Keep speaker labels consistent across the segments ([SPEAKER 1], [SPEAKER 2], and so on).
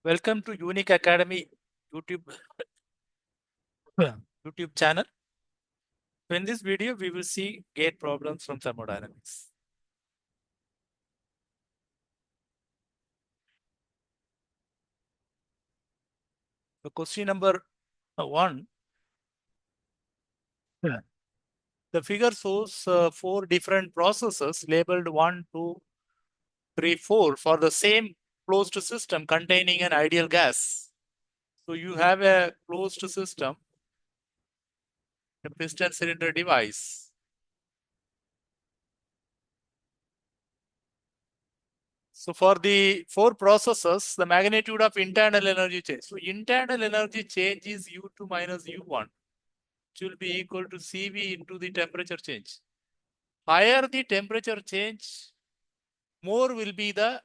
[SPEAKER 1] Welcome to Unique Academy YouTube YouTube channel. So in this video, we will see gate problems from thermodynamics. So question number 1. Yeah. The figure shows 4 different processes labeled 1, 2, 3, 4 for the same closed system containing an ideal gas. So you have a closed system, a piston cylinder device. So for the 4 processes, the magnitude of internal energy change. So internal energy change is U2 minus U1, which will be equal to Cv into the temperature change. Higher the temperature change, more will be the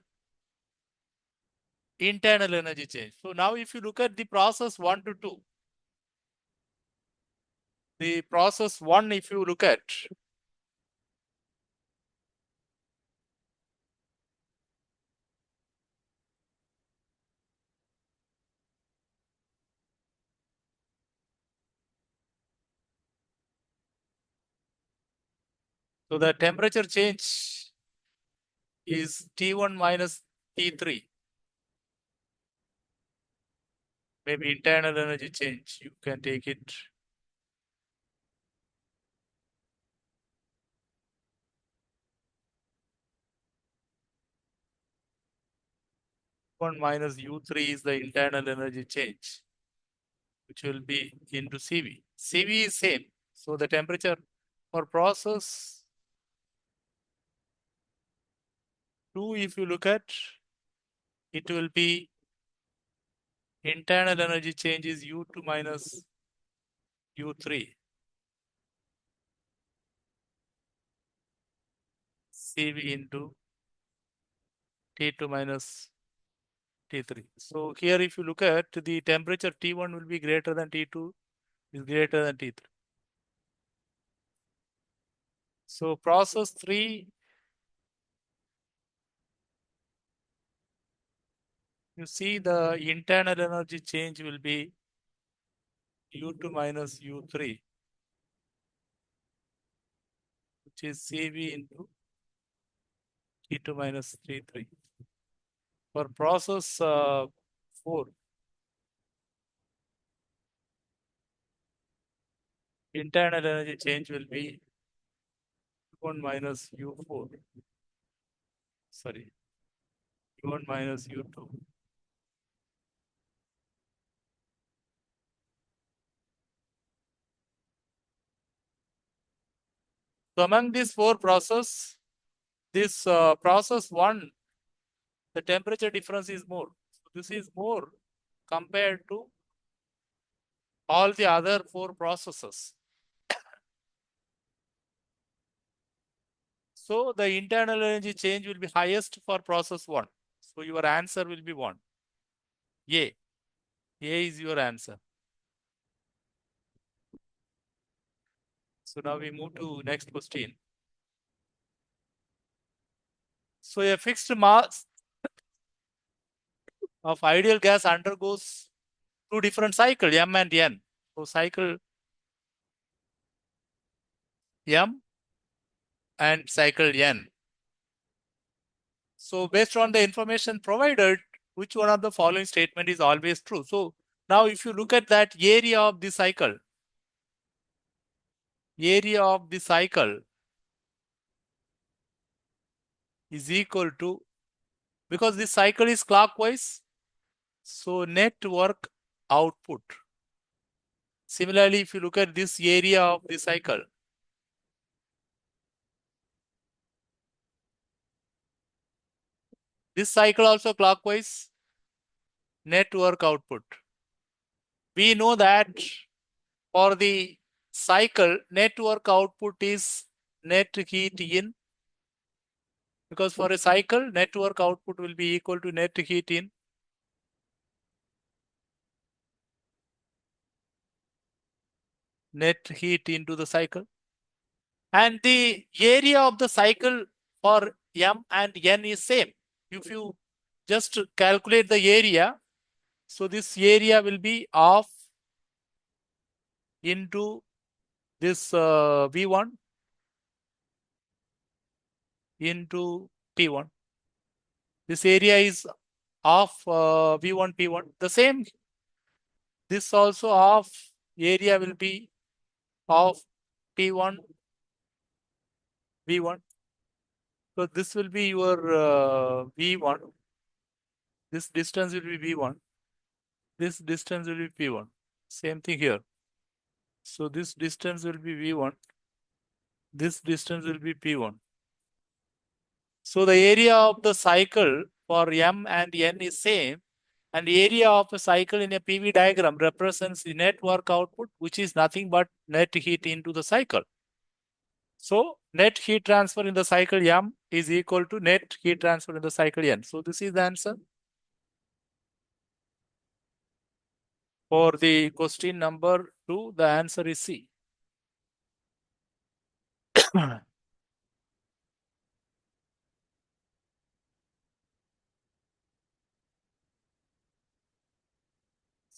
[SPEAKER 1] internal energy change. So now if you look at the process 1 to 2, the process 1, if you look at, so the temperature change is T1 minus T3. Maybe internal energy change, you can take it 1 minus U3 is the internal energy change, which will be into Cv. Cv is same. So the temperature for process 2, if you look at, it will be internal energy change is U2 minus U3. Cv into T2 minus T3. So here if you look at, the temperature T1 will be greater than T2 is greater than T3. So process 3, you see the internal energy change will be U2 minus U3, which is Cv into T2 minus T3. For process 4, internal energy change will be U1 minus U4. Sorry, U1 minus U2. So among these 4 processes, this process 1, the temperature difference is more. So this is more compared to all the other 4 processes. So the internal energy change will be highest for process 1. So your answer will be 1. A. A is your answer. So now we move to next question. So a fixed mass of ideal gas undergoes 2 different cycles, M and N. So cycle M and cycle N. So based on the information provided, which one of the following statement is always true? So now if you look at that area of the cycle is equal to, because this cycle is clockwise, so net work output. Similarly, if you look at this area of the cycle, this cycle also clockwise, net work output. We know that for the cycle, net work output is net heat in, because for a cycle, net work output will be equal to net heat in. Net heat into the cycle. And the area of the cycle for M and N is same. If you just calculate the area, So this area will be half into this V1 into P1. This area is half V1 P1. The same, this also half area will be of P1 V1. So this will be your V1. This distance will be V1. This distance will be P1. Same thing here. So this distance will be V1. This distance will be P1. So the area of the cycle for M and N is same, and the area of a cycle in a PV diagram represents the net work output, which is nothing but net heat into the cycle. So net heat transfer in the cycle M is equal to net heat transfer in the cycle N. So this is the answer for the question number 2. The answer is C.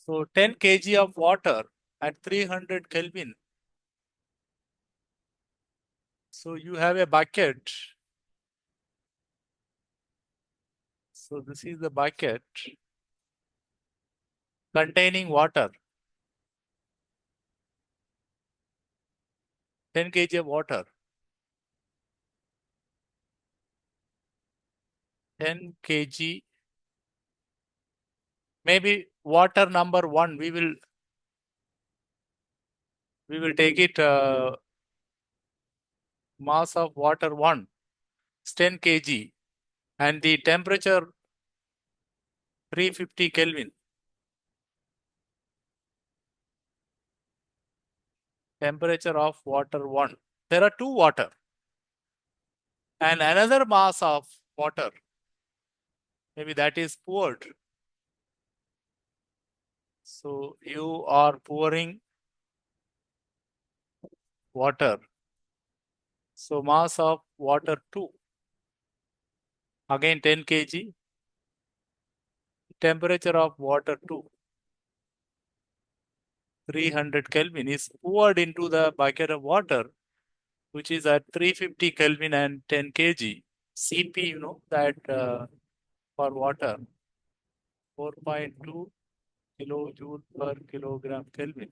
[SPEAKER 1] So 10 kg of water at 300 Kelvin. So you have a bucket. So this is the bucket containing water. 10 kg of water. 10 kg. Maybe water number 1. We will take it mass of water 1. It's 10 kg. And the temperature 350 Kelvin. Temperature of water 1. There are 2 water. And another mass of water. Maybe that is poured. So you are pouring water. So mass of water 2. Again 10 kg. Temperature of water 2. 300 Kelvin is poured into the bucket of water, which is at 350 Kelvin and 10 kg. Cp, you know that for water, 4.2 kilojoule per kilogram Kelvin.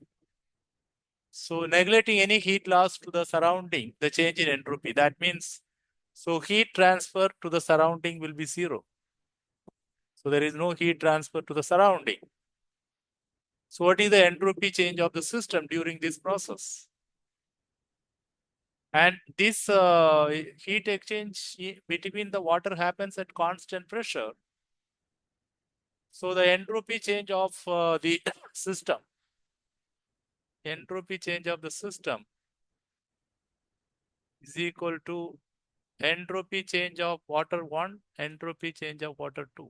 [SPEAKER 1] So neglecting any heat loss to the surrounding, the change in entropy. That means, so heat transfer to the surrounding will be 0. So there is no heat transfer to the surrounding. So what is the entropy change of the system during this process? And this heat exchange between the water happens at constant pressure. So the entropy change of the system, entropy change of the system is equal to entropy change of water 1, entropy change of water 2.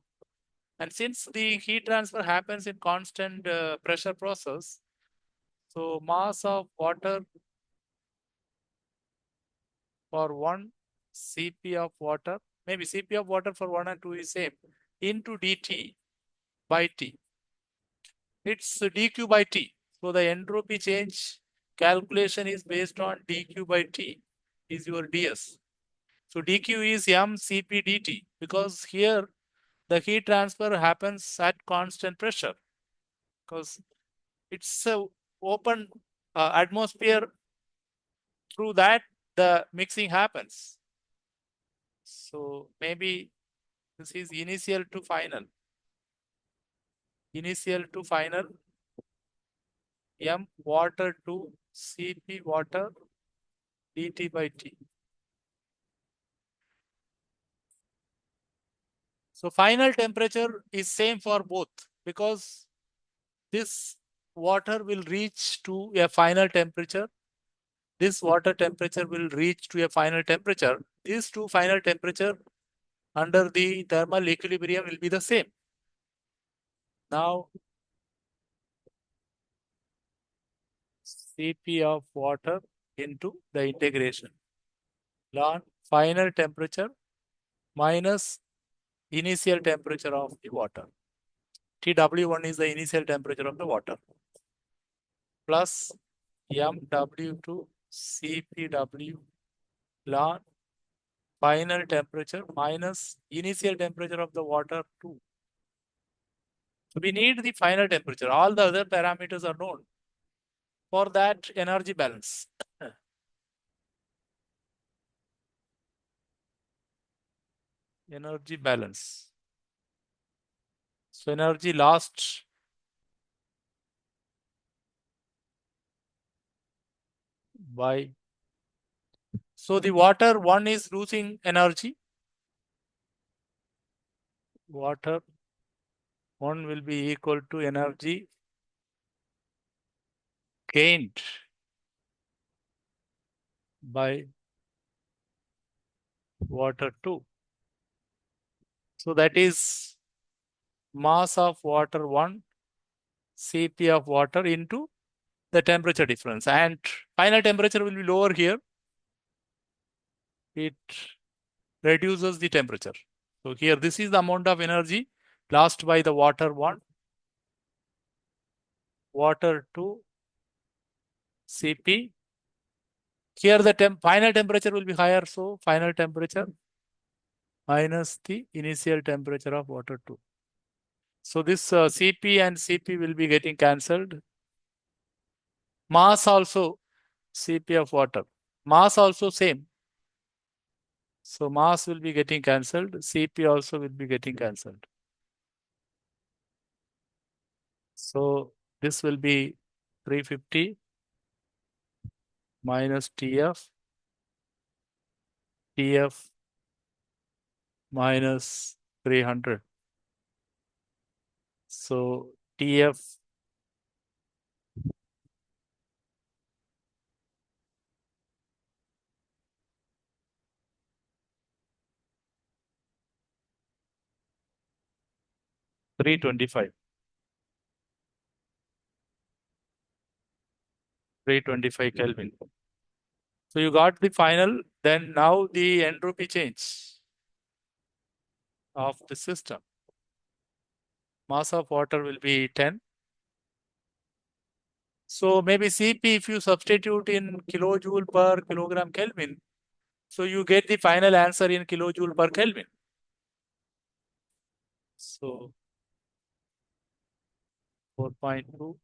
[SPEAKER 1] And since the heat transfer happens in constant pressure process, so mass of water for 1, Cp of water, maybe Cp of water for 1 and 2 is same, into dt by T. It's dq by T. So the entropy change calculation is based on dq by T is your ds. So dq is m Cp dt because here the heat transfer happens at constant pressure because it's a open atmosphere. Through that the mixing happens. So maybe this is initial to final. Initial to final m water to Cp water dt by T. So final temperature is same for both because this water will reach to a final temperature. This water temperature will reach to a final temperature. These two final temperature under the thermal equilibrium will be the same. Now Cp of water into the integration. Ln final temperature minus initial temperature of the water. TW1 is the initial temperature of the water, plus MW2 CPW ln final temperature minus initial temperature of the water 2. So we need the final temperature. All the other parameters are known. For that, energy balance. Energy balance. So energy lost by. So the water 1 is losing energy. Water 1 will be equal to energy gained by water 2. So that is mass of water 1, Cp of water into the temperature difference. And final temperature will be lower here. It reduces the temperature. So here, this is the amount of energy lost by the water 1, water 2, Cp. Here the final temperature will be higher, so final temperature minus the initial temperature of water 2. So this Cp and Cp will be getting cancelled. Mass also Cp of water. Mass also same. So mass will be getting cancelled. Cp also will be getting cancelled. So this will be 350 minus Tf, Tf minus 300. So Tf $325 Kelvin. So you got the final, then now the entropy change of the system. Mass of water will be 10. So maybe Cp, if you substitute in kilojoule per kilogram Kelvin, so you get the final answer in kilojoule per Kelvin. So 4.2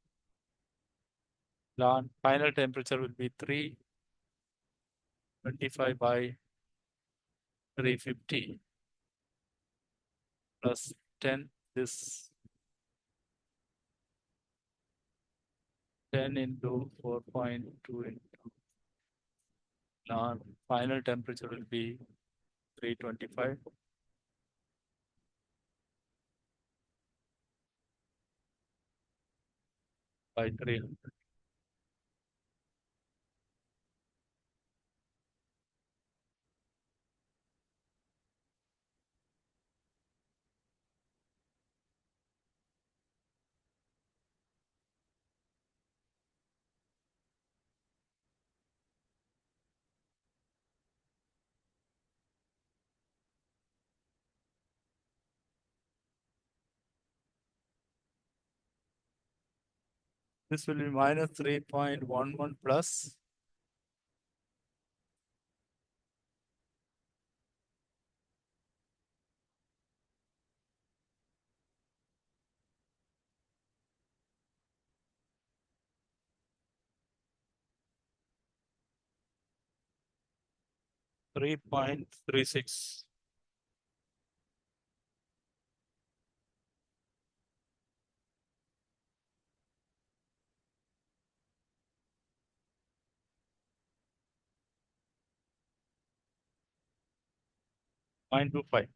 [SPEAKER 1] ln final temperature will be 325 by 350 plus 10. This 10 into 4.2 into ln final temperature will be 325 by 300. This will be minus 3.11 plus 3.36. .25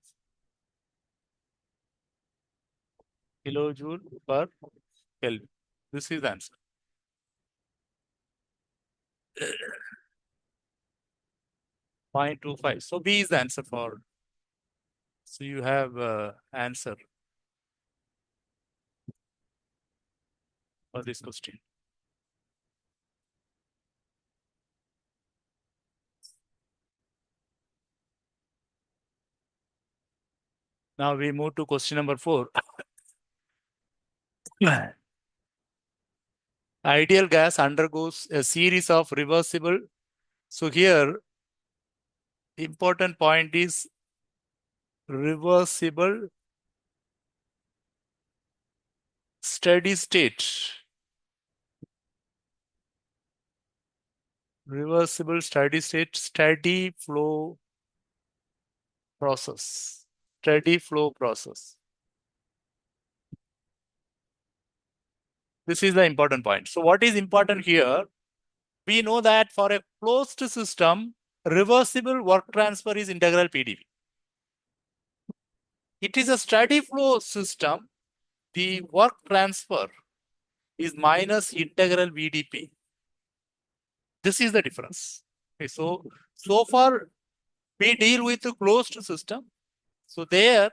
[SPEAKER 1] kilojoule per Kelvin. This is the answer. 0.25. So B is the answer for. So you have answer for this question. Now we move to question number 4. Ideal gas undergoes a series of reversible. So here, important point is reversible steady state. Reversible steady state, steady flow process. Steady flow process. This is the important point. So what is important here? We know that for a closed system, reversible work transfer is integral PdV. It is a steady flow system. The work transfer is minus integral VdP. This is the difference. Okay, so far we deal with a closed system. So there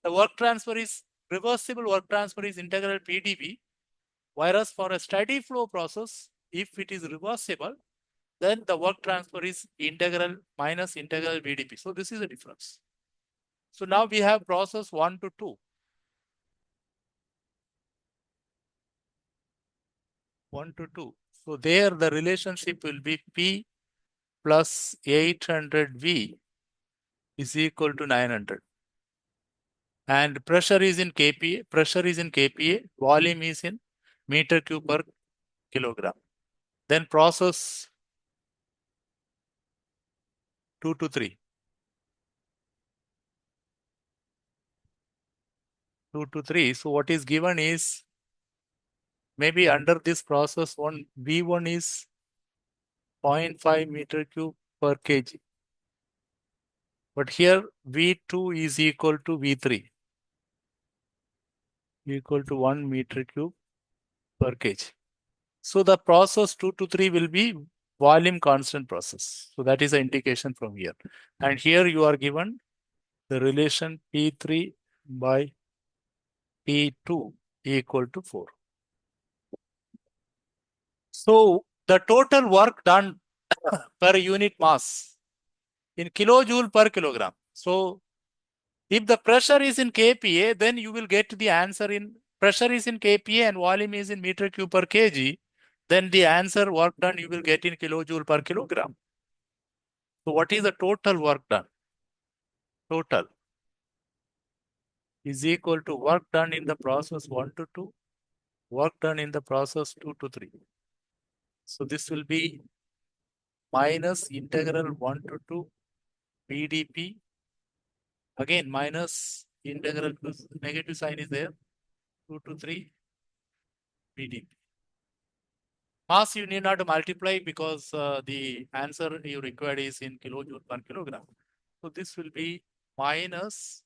[SPEAKER 1] the work transfer is reversible work transfer is integral PdV. Whereas for a steady flow process, if it is reversible, then the work transfer is integral minus integral VdP. So this is the difference. So now we have process 1 to 2. 1 to 2. So there the relationship will be P plus 800V is equal to 900. And pressure is in kPa, volume is in meter cube per kilogram. Then process 2 to 3. 2 to 3. So what is given is maybe under this process one, V1 is 0.5 meter cube per kg. But here V2 is equal to V3, equal to 1 meter cube per kg. So the process 2 to 3 will be volume constant process. So that is the indication from here. And here you are given the relation P3 by P2 equal to 4. So the total work done per unit mass in kilojoule per kilogram. So if the pressure is in kPa, then you will get the answer in pressure is in kPa and volume is in meter cube per kg. Then the answer work done you will get in kilojoule per kilogram. So what is the total work done? Total is equal to work done in the process 1 to 2, work done in the process 2 to 3. So this will be minus integral 1 to 2 PdP. Again, minus integral plus negative sign is there. 2 to 3 PdP. Mass you need not to multiply because the answer you required is in kilojoule per kilogram. So this will be minus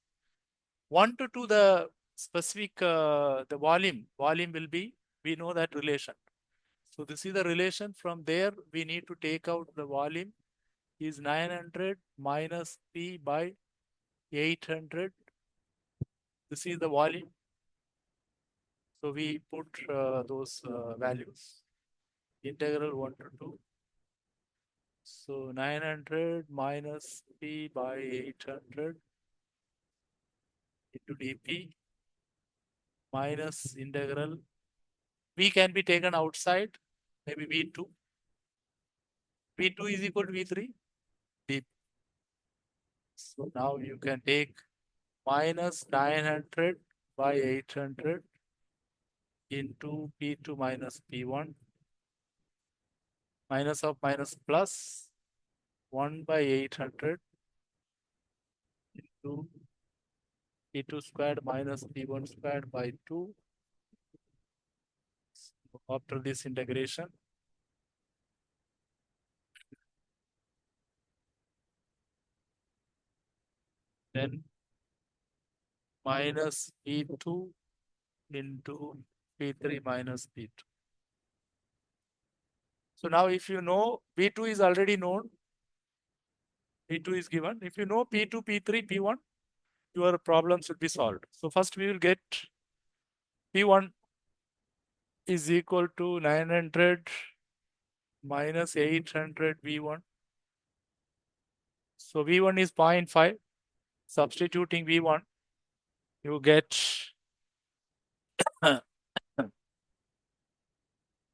[SPEAKER 1] 1 to 2 the specific the volume will be, we know that relation. So this is the relation. From there we need to take out the volume is 900 minus P by 800. This is the volume. So we put those values. Integral 1 to 2. So 900 minus P by 800 into dP minus integral. V can be taken outside, maybe V2. V2 is equal to V3. dP. So now you can take minus 900 by 800 into P2 minus P1 minus of minus plus 1 by 800 into P2 squared minus P1 squared by 2. So after this integration, then minus P2 into P3 minus P2. So now if you know P2 is already known, P2 is given. If you know P2, P3, P1, your problem should be solved. So first we will get P1 is equal to 900 minus 800 V1. So V1 is 0.5. Substituting V1, you get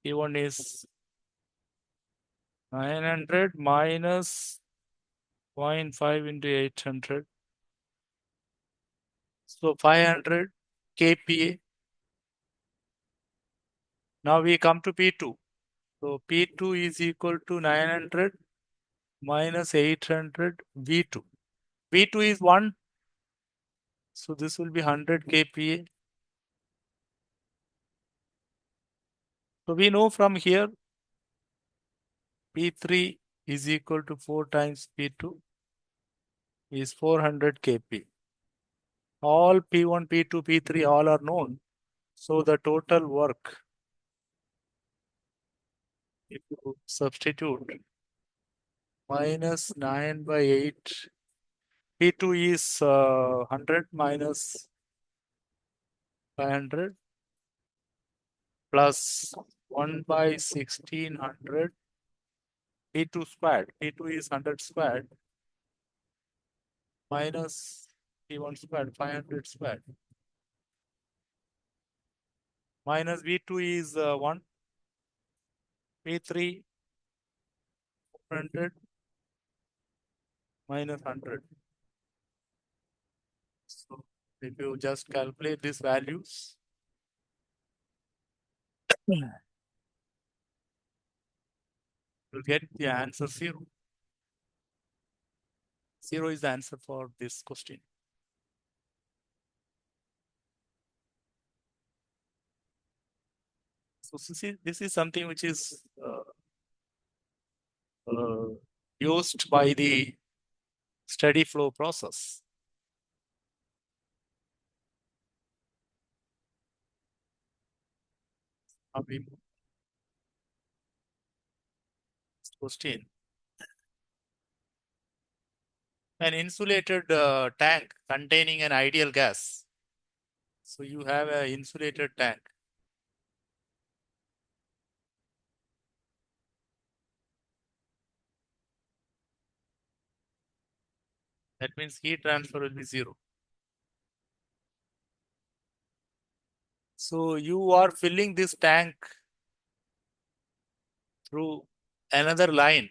[SPEAKER 1] P1 is 900 minus 0.5 into 800. So 500 kPa. Now we come to P2. So P2 is equal to 900 minus 800 V2. V2 is 1. So this will be 100 kPa. So we know from here P3 is equal to 4 times P2 is 400 kP. All P1, P2, P3 all are known. So the total work, if you substitute minus 9 by 8, P2 is 100 minus 500 plus 1 by 1600 P2 squared. P2 is 100 squared minus P1 squared, 500 squared. Minus V2 is 1. P3 400 minus 100. So if you just calculate these values, you'll get the answer 0. 0 is the answer for this question. So this is something which is used by the steady flow process. Now we move to question. An insulated tank containing an ideal gas. So you have an insulated tank. That means heat transfer will be 0. So you are filling this tank through another line.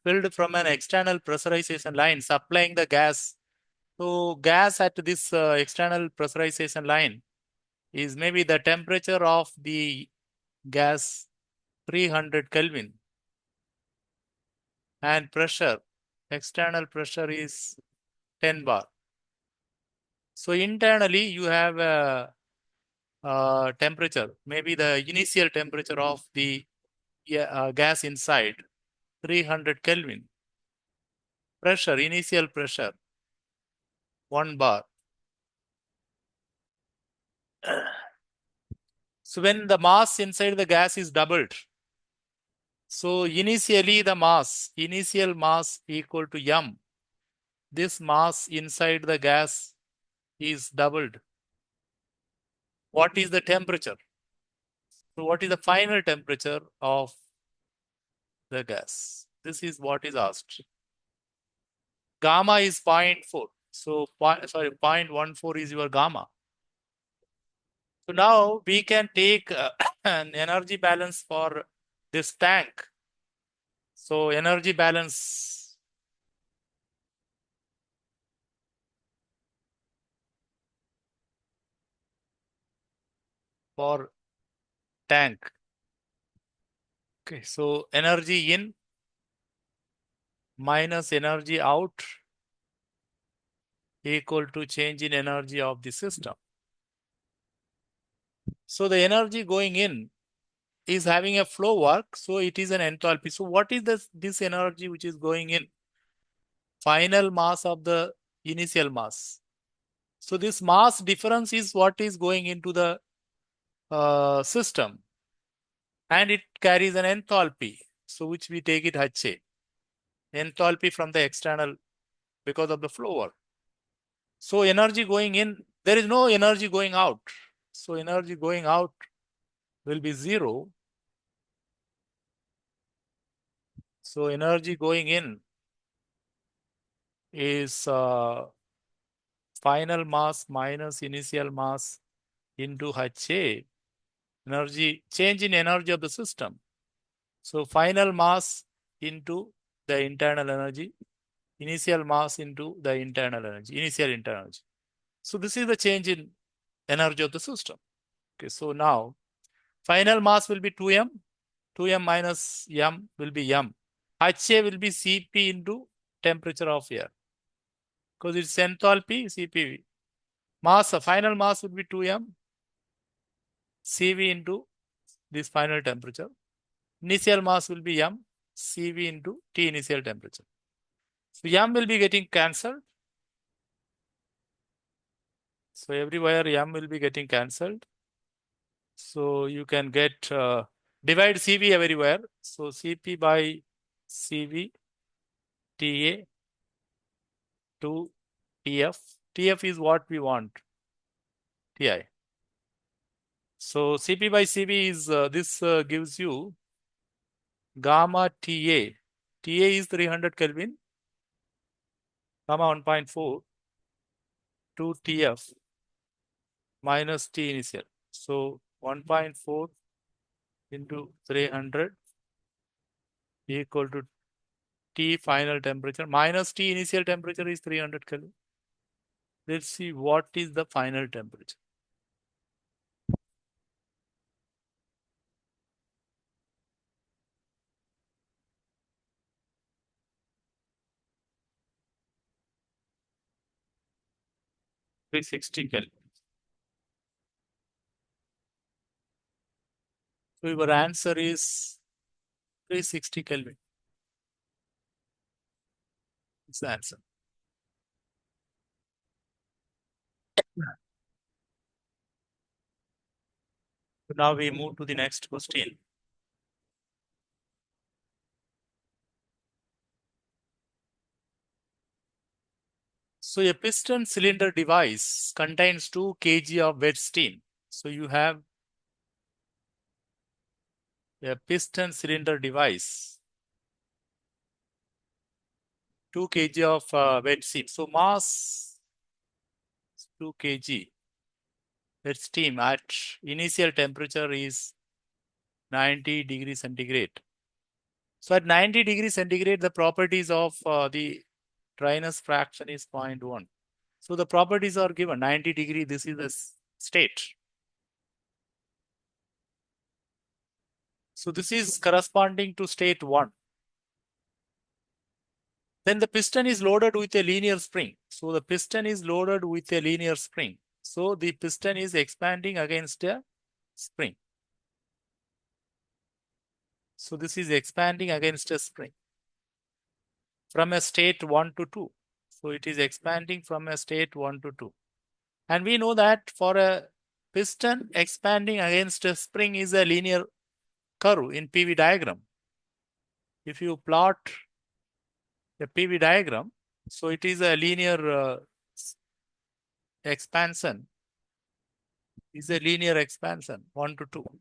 [SPEAKER 1] Filled from an external pressurization line supplying the gas. So gas at this external pressurization line is maybe the temperature of the gas 300 Kelvin and pressure, external pressure is 10 bar. So internally you have a temperature, maybe the initial temperature of the gas inside 300 Kelvin. Pressure, initial pressure 1 bar. So when the mass inside the gas is doubled, so initially the mass, initial mass equal to m. This mass inside the gas is doubled. What is the temperature? So what is the final temperature of the gas? This is what is asked. Gamma is 0.4. So 0.14 is your gamma. So now we can take an energy balance for this tank. So energy balance for tank. Okay, so energy in minus energy out equal to change in energy of the system. So the energy going in is having a flow work, so it is an enthalpy. So what is this energy which is going in? Final mass of the initial mass. So this mass difference is what is going into the system, and it carries an enthalpy. So which we take it HA. Enthalpy from the external because of the flow work. So energy going in, there is no energy going out. So energy going out will be 0. So energy going in is final mass minus initial mass into HA, energy, change in energy of the system. So final mass into the internal energy, initial mass into the internal energy, initial internal energy. So this is the change in energy of the system. Okay, so now final mass will be 2m, 2m minus m will be m. HA will be Cp into temperature of air because it's enthalpy Cpv. Mass, final mass would be 2m Cv into this final temperature. Initial mass will be m Cv into T initial temperature. So m will be getting cancelled. So everywhere m will be getting cancelled. So you can get divide Cv everywhere. So Cp by Cv Ta to Tf. Tf is what we want. Ti. So Cp by Cv is this gives you gamma Ta. Ta is 300 Kelvin, gamma 1.4 to Tf minus T initial. So 1.4 into 300 equal to T final temperature minus T initial temperature is 300 Kelvin. Let's see what is the final temperature. Three 60 Kelvin. So your answer is 360 Kelvin. It's the answer. So now we move to the next question. So a piston cylinder device contains 2 kg of wet steam. So you have a piston cylinder device, 2 kg of wet steam. So mass 2 kg. Wet steam at initial temperature is 90 degrees centigrade. So at 90 degrees centigrade, the properties of the dryness fraction is 0.1. So the properties are given 90 degree. This is the state. So this is corresponding to state 1. Then the piston is loaded with a linear spring. So the piston is loaded with a linear spring. So the piston is expanding against a spring. So this is expanding against a spring from a state 1 to 2. So it is expanding from a state 1 to 2. And we know that for a piston, expanding against a spring is a linear curve in PV diagram. If you plot a PV diagram, so it is a linear expansion, is a linear expansion 1 to 2.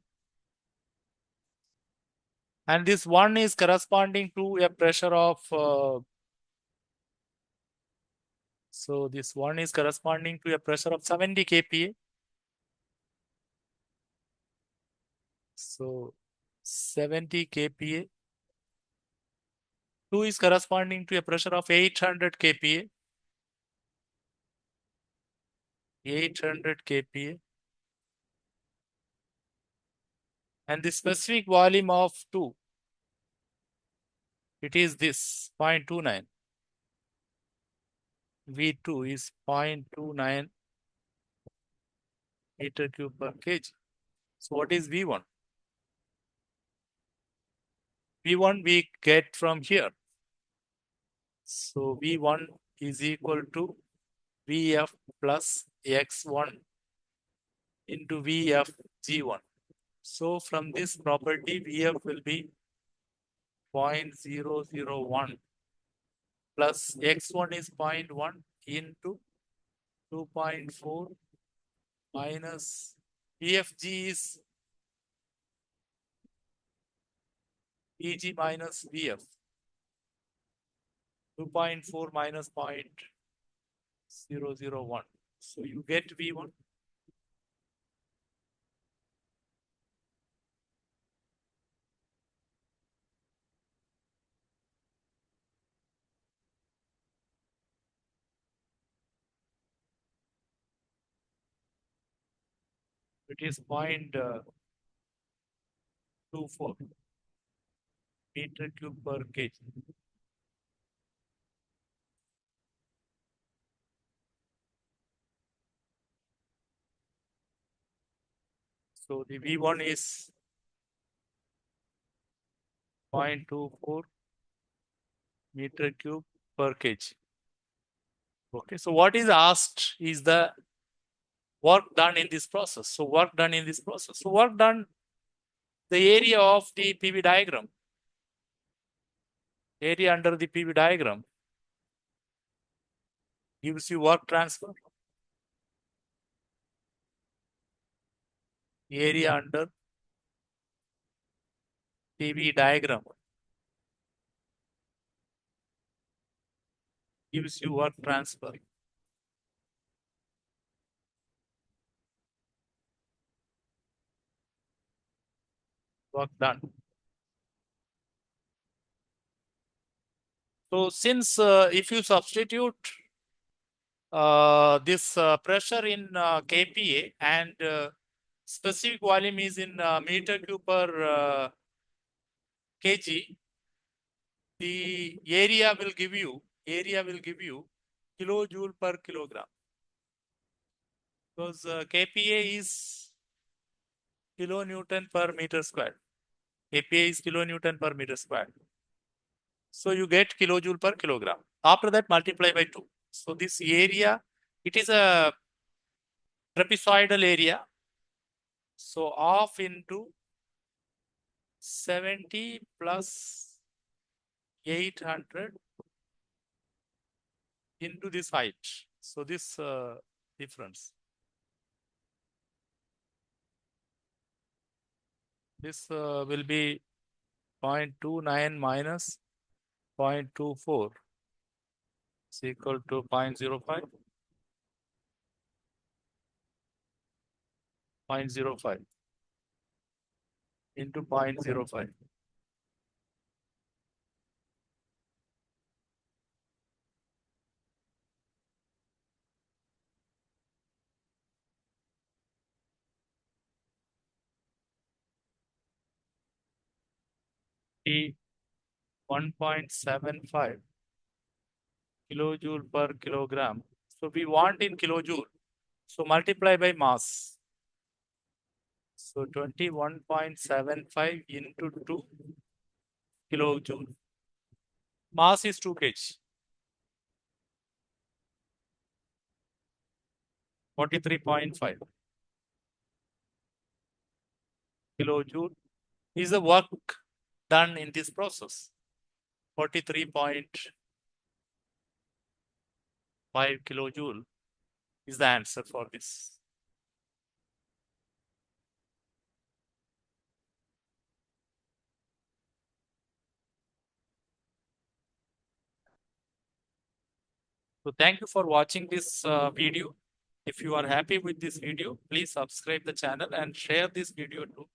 [SPEAKER 1] And this 1 is corresponding to a pressure of so this 1 is corresponding to a pressure of 70 kPa. So 70 kPa. 2 is corresponding to a pressure of 800 kPa. 800 kPa. And the specific volume of 2, it is this 0.29. V2 is 0.29 meter cube per kg. So what is V1? V1 we get from here. So V1 is equal to Vf plus X1 into Vf G1. So from this property, Vf will be 0.001 plus X1 is 0.1 into 2.4 minus Vfg is Eg minus Vf. 2.4 minus 0.1 0, 0, 1. So you get V1. It is 0.24 meter cube per kg. So the V1 is 0.24 meter cube per kg. Okay, so what is asked is the work done in this process. So work done in this process. So work done, the area of the PV diagram, area under the PV diagram gives you work transfer. Area under PV diagram gives you work transfer. Work done. So since if you substitute this pressure in kPa and specific volume is in meter cube per kg, the area will give you kilojoule per kilogram, because kPa is kilonewton per meter square. kPa is kilonewton per meter square. So you get kilojoule per kilogram. After that, multiply by 2. So this area, it is a trapezoidal area. So half into 70 plus 800 into this height. So this difference. This will be 0.29 minus 0.24 is equal to 0.05. 0.05 into 0.05. T 1.75 kilojoule per kilogram. So we want in kilojoule. So multiply by mass. So 21.75 into 2 kilojoule. Mass is 2 kg. 43.5 kilojoule is the work done in this process. 43.5 kilojoule is the answer for this. So thank you for watching this video. If you are happy with this video, please subscribe the channel and share this video to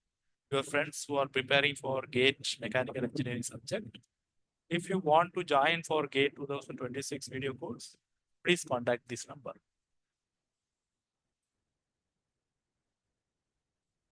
[SPEAKER 1] your friends who are preparing for GATE Mechanical Engineering subject. If you want to join for GATE 2026 video course, please contact this number.